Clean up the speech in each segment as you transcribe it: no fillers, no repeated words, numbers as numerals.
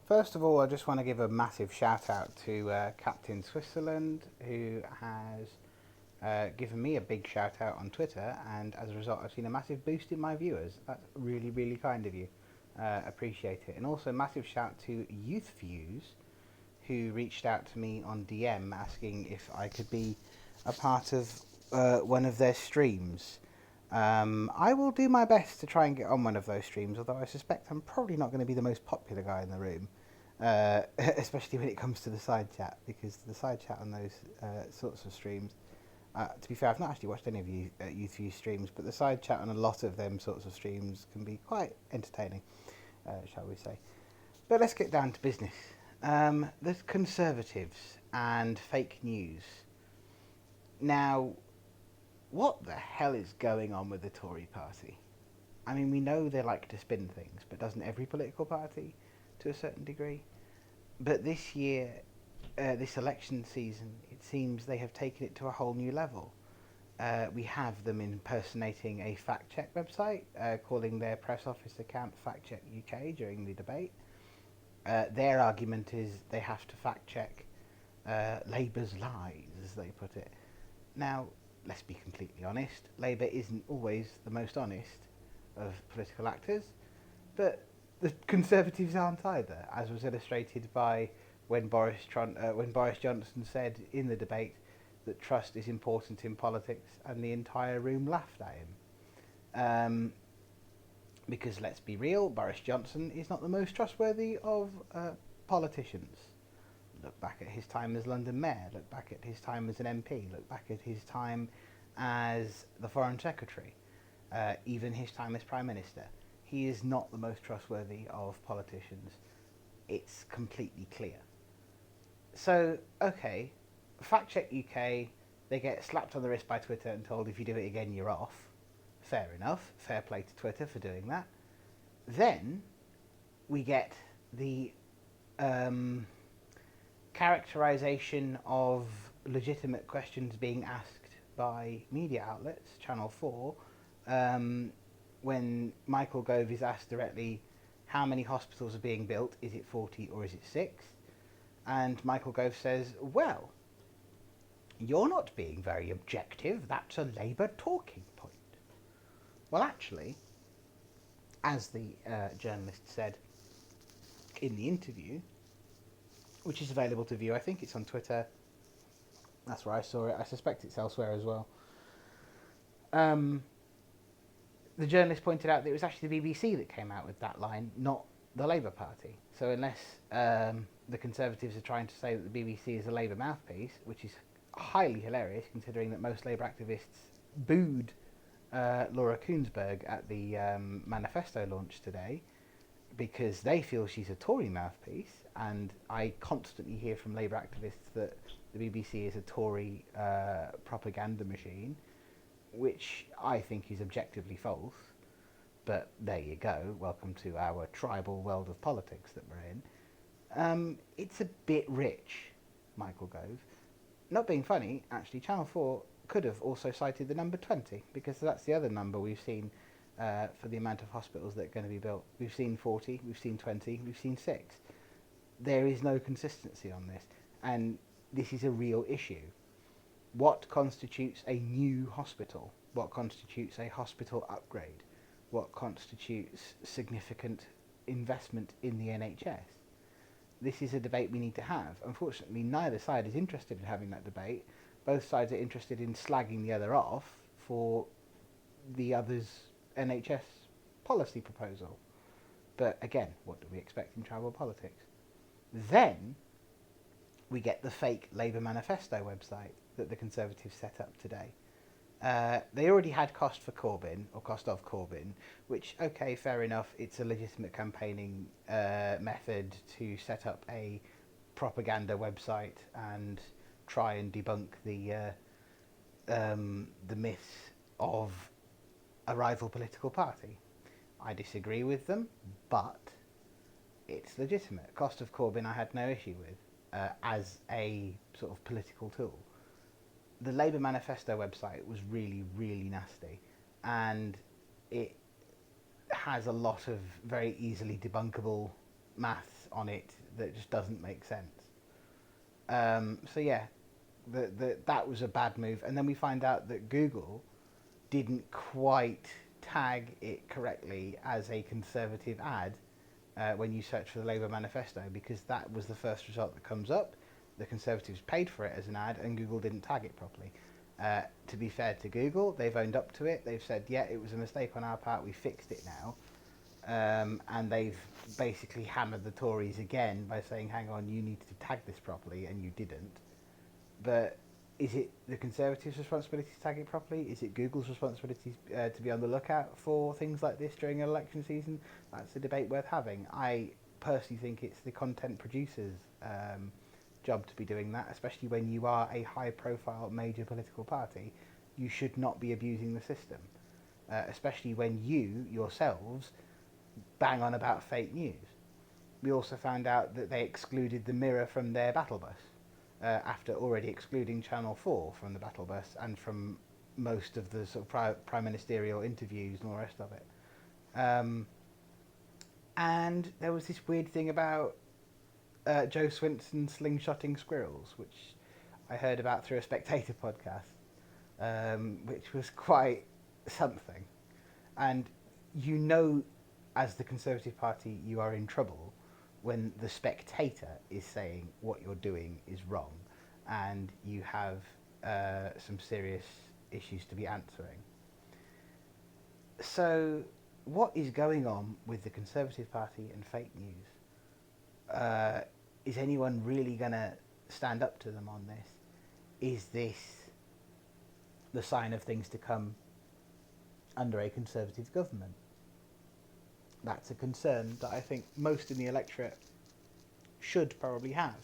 First of all, I just want to give a massive shout out to Captain Switzerland, who has given me a big shout out on Twitter, and as a result, I've seen a massive boost in my viewers. That's really, really kind of you. Appreciate it. And also, massive shout to Youth Views, who reached out to me on DM asking if I could be a part of one of their streams. I will do my best to try and get on one of those streams, although I suspect I'm probably not going to be the most popular guy in the room, especially when it comes to the side chat, because the side chat on those sorts of streams, to be fair, I've not actually watched any of Youth View streams, but the side chat on a lot of them sorts of streams can be quite entertaining, shall we say. But let's get down to business. The Conservatives and fake news. Now, what the hell is going on with the Tory party? I mean, we know they like to spin things, but doesn't every political party to a certain degree? But this year, this election season, it seems they have taken it to a whole new level. We have them impersonating a fact check website, calling their press office account Fact Check UK during the debate. Their argument is they have to fact check Labour's lies, as they put it. Now, let's be completely honest, Labour isn't always the most honest of political actors, but the Conservatives aren't either, as was illustrated by when Boris Johnson said in the debate that trust is important in politics, and the entire room laughed at him. Because let's be real, Boris Johnson is not the most trustworthy of politicians. Look back at his time as London Mayor, look back at his time as an MP, look back at his time as the Foreign Secretary, even his time as Prime Minister. He is not the most trustworthy of politicians. It's completely clear. So, okay, Fact Check UK, they get slapped on the wrist by Twitter and told if you do it again, you're off. Fair enough. Fair play to Twitter for doing that. Then we get the characterization of legitimate questions being asked by media outlets, Channel 4, when Michael Gove is asked directly how many hospitals are being built, is it 40 or is it 6? And Michael Gove says, well, you're not being very objective, that's a Labour talking point. Well, actually, as the journalist said in the interview, which is available to view, I think it's on Twitter, that's where I saw it, I suspect it's elsewhere as well. The journalist pointed out that it was actually the BBC that came out with that line, not the Labour Party. So unless the Conservatives are trying to say that the BBC is a Labour mouthpiece, which is highly hilarious considering that most Labour activists booed Laura Kuenssberg at the manifesto launch today because they feel she's a Tory mouthpiece, and I constantly hear from Labour activists that the BBC is a Tory propaganda machine, which I think is objectively false. But there you go, welcome to our tribal world of politics that we're in. It's a bit rich, Michael Gove. Not being funny, actually, Channel 4 could have also cited the number 20, because that's the other number we've seen for the amount of hospitals that are going to be built. We've seen 40, we've seen 20, we've seen 6. There is no consistency on this, and this is a real issue. What constitutes a new hospital? What constitutes a hospital upgrade? What constitutes significant investment in the NHS? This is a debate we need to have. Unfortunately, neither side is interested in having that debate. Both sides are interested in slagging the other off for the other's NHS policy proposal. But again, what do we expect in tribal politics? Then we get the fake Labour manifesto website that the Conservatives set up today. They already had cost for Corbyn, or cost of Corbyn, which, okay, fair enough, it's a legitimate campaigning method to set up a propaganda website and try and debunk the myths of a rival political party. I disagree with them, but it's legitimate. Cost of Corbyn I had no issue with as a sort of political tool. The Labour manifesto website was really, really nasty, and it has a lot of very easily debunkable maths on it that just doesn't make sense. So yeah, that was a bad move. And then we find out that Google didn't quite tag it correctly as a Conservative ad when you search for the Labour manifesto, because that was the first result that comes up. The Conservatives paid for it as an ad, and Google didn't tag it properly. To be fair to Google, they've owned up to it. They've said, yeah, it was a mistake on our part, we fixed it now. And they've basically hammered the Tories again by saying, hang on, you need to tag this properly, and you didn't. But is it the Conservatives' responsibility to tag it properly? Is it Google's responsibility to be on the lookout for things like this during an election season? That's a debate worth having. I personally think it's the content producers' job to be doing that, especially when you are a high-profile major political party. You should not be abusing the system, especially when you yourselves bang on about fake news. We also found out that they excluded the Mirror from their battle bus, after already excluding Channel 4 from the battle bus and from most of the sort of prime ministerial interviews and all the rest of it. And there was this weird thing about Joe Swinson slingshotting squirrels, which I heard about through a Spectator podcast, which was quite something. And you know, as the Conservative Party, you are in trouble when the Spectator is saying what you're doing is wrong, and you have some serious issues to be answering. So, what is going on with the Conservative Party and fake news? Is anyone really going to stand up to them on this? Is this the sign of things to come under a Conservative government? That's a concern that I think most in the electorate should probably have.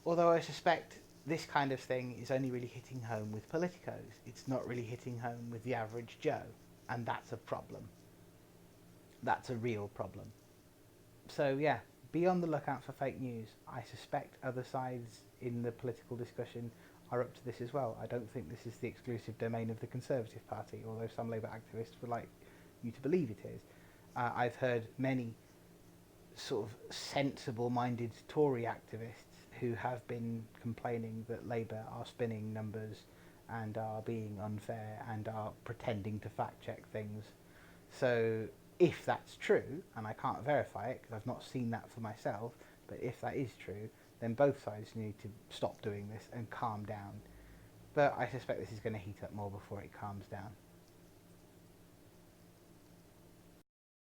Although I suspect this kind of thing is only really hitting home with politicos. It's not really hitting home with the average Joe. And that's a problem. That's a real problem. So yeah, be on the lookout for fake news. I suspect other sides in the political discussion are up to this as well. I don't think this is the exclusive domain of the Conservative Party, although some Labour activists would like you to believe it is. I've heard many sort of sensible-minded Tory activists who have been complaining that Labour are spinning numbers and are being unfair and are pretending to fact-check things. So if that's true, and I can't verify it because I've not seen that for myself, but if that is true, then both sides need to stop doing this and calm down. But I suspect this is going to heat up more before it calms down.